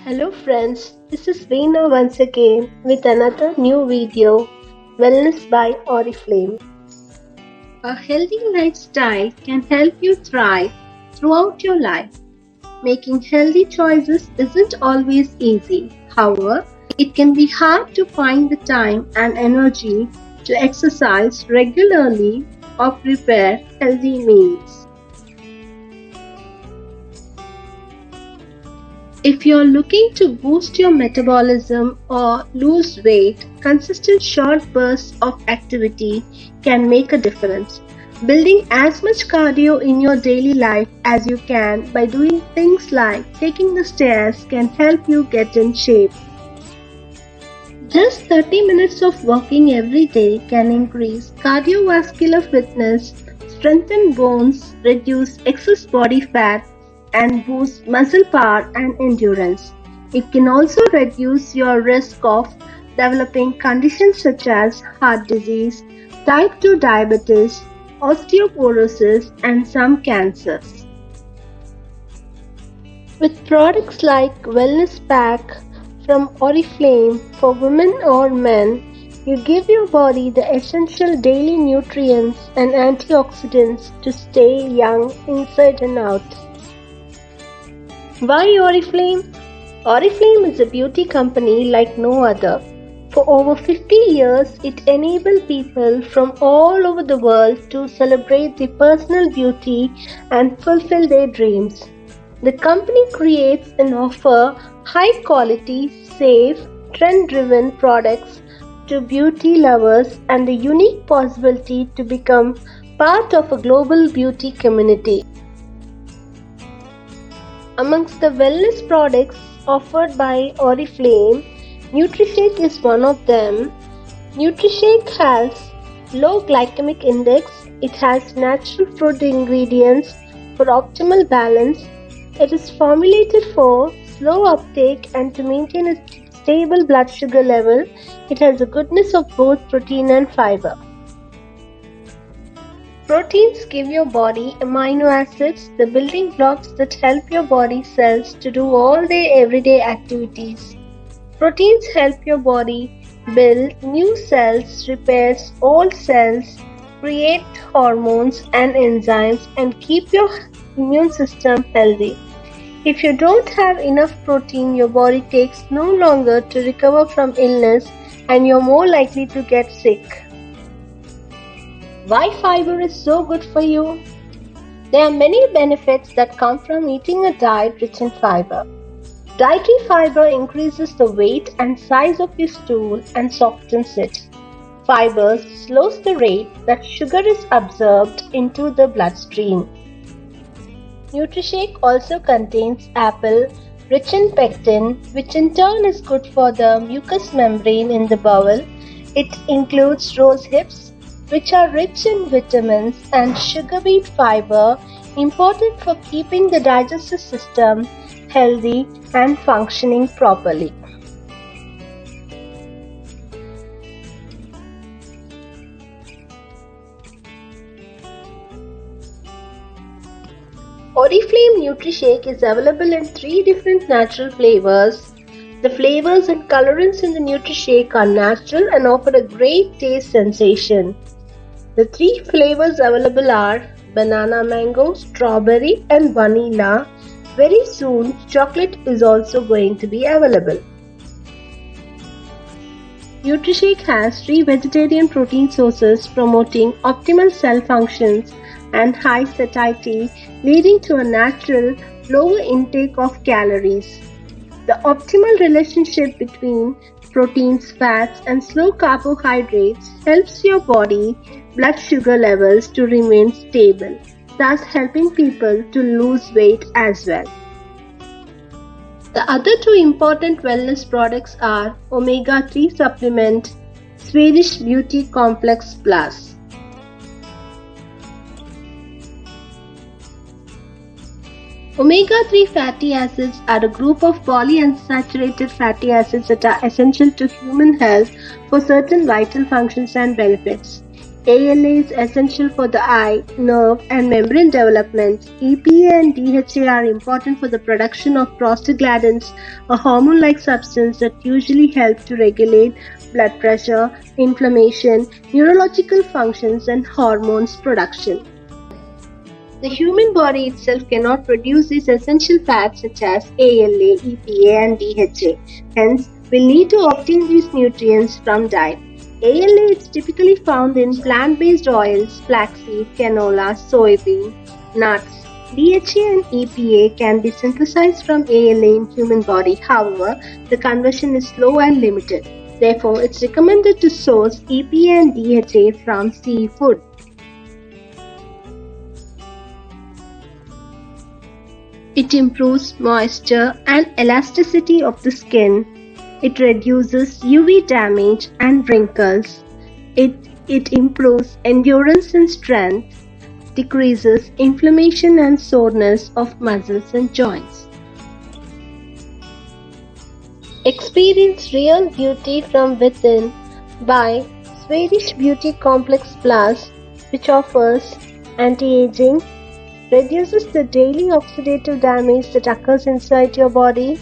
Hello friends, this is Veena once again with another new video, Wellness by Oriflame. A healthy lifestyle can help you thrive throughout your life. Making healthy choices isn't always easy. However, it can be hard to find the time and energy to exercise regularly or prepare healthy meals. If you're looking to boost your metabolism or lose weight, consistent short bursts of activity can make a difference. Building as much cardio in your daily life as you can by doing things like taking the stairs can help you get in shape. Just 30 minutes of walking every day can increase cardiovascular fitness, strengthen bones, reduce excess body fat, and boost muscle power and endurance. It can also reduce your risk of developing conditions such as heart disease, type 2 diabetes, osteoporosis, and some cancers. With products like Wellness Pack from Oriflame for women or men, you give your body the essential daily nutrients and antioxidants to stay young inside and out. Why Oriflame? Oriflame is a beauty company like no other. For over 50 years, it enables people from all over the world to celebrate their personal beauty and fulfill their dreams. The company creates and offers high quality, safe, trend-driven products to beauty lovers and the unique possibility to become part of a global beauty community. Amongst the wellness products offered by Oriflame, NutriShake is one of them. NutriShake has low glycemic index. It has natural fruit ingredients for optimal balance. It is formulated for slow uptake and to maintain a stable blood sugar level. It has a goodness of both protein and fiber. Proteins give your body amino acids, the building blocks that help your body cells to do all their everyday activities. Proteins help your body build new cells, repairs old cells, create hormones and enzymes, and keep your immune system healthy. If you don't have enough protein, your body takes no longer to recover from illness and you're more likely to get sick. Why fiber is so good for you? There are many benefits that come from eating a diet rich in fiber. Dietary fiber increases the weight and size of your stool and softens it. Fiber slows the rate that sugar is absorbed into the bloodstream. NutriShake also contains apple rich in pectin, which in turn is good for the mucous membrane in the bowel. It includes rose hips, which are rich in vitamins, and sugar beet fiber, important for keeping the digestive system healthy and functioning properly. Oriflame NutriShake is available in 3 different natural flavors. The flavors and colorants in the NutriShake are natural and offer a great taste sensation. The 3 flavors available are banana mango, strawberry and vanilla. Very soon, chocolate is also going to be available. NutriShake has 3 vegetarian protein sources promoting optimal cell functions and high satiety, leading to a natural lower intake of calories. The optimal relationship between proteins, fats, and slow carbohydrates helps your body blood sugar levels to remain stable, thus helping people to lose weight as well. The other 2 important wellness products are Omega-3 supplement, Swedish Beauty Complex Plus. Omega-3 fatty acids are a group of polyunsaturated fatty acids that are essential to human health for certain vital functions and benefits. ALA is essential for the eye, nerve, and membrane development. EPA and DHA are important for the production of prostaglandins, a hormone-like substance that usually help to regulate blood pressure, inflammation, neurological functions, and hormones production. The human body itself cannot produce these essential fats such as ALA, EPA, and DHA. Hence, we'll need to obtain these nutrients from diet. ALA is typically found in plant-based oils, flaxseed, canola, soybean, nuts. DHA and EPA can be synthesized from ALA in human body. However, the conversion is slow and limited. Therefore, it's recommended to source EPA and DHA from seafood. It improves moisture and elasticity of the skin. It reduces UV damage and wrinkles. It improves endurance and strength, decreases inflammation and soreness of muscles and joints. Experience real beauty from within by Swedish Beauty Complex Plus, which offers anti-aging, reduces the daily oxidative damage that occurs inside your body,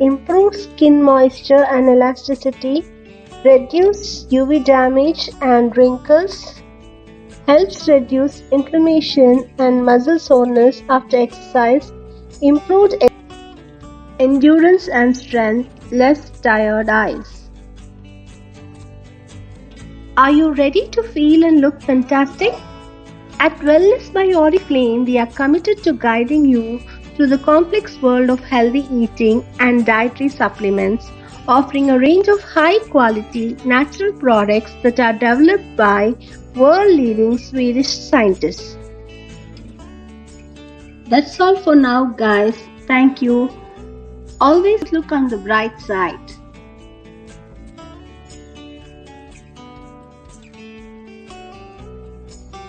improves skin moisture and elasticity, reduces UV damage and wrinkles, helps reduce inflammation and muscle soreness after exercise, improved endurance and strength, less tired eyes. Are you ready to feel and look fantastic? At Wellness by Oriflame, we are committed to guiding you through the complex world of healthy eating and dietary supplements, offering a range of high-quality natural products that are developed by world-leading Swedish scientists. That's all for now, guys. Thank you. Always look on the bright side.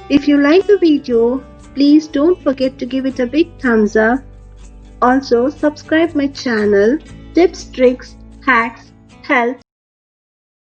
If you like the video, please don't forget to give it a big thumbs up. Also, subscribe my channel, Tips, Tricks, Hacks, Health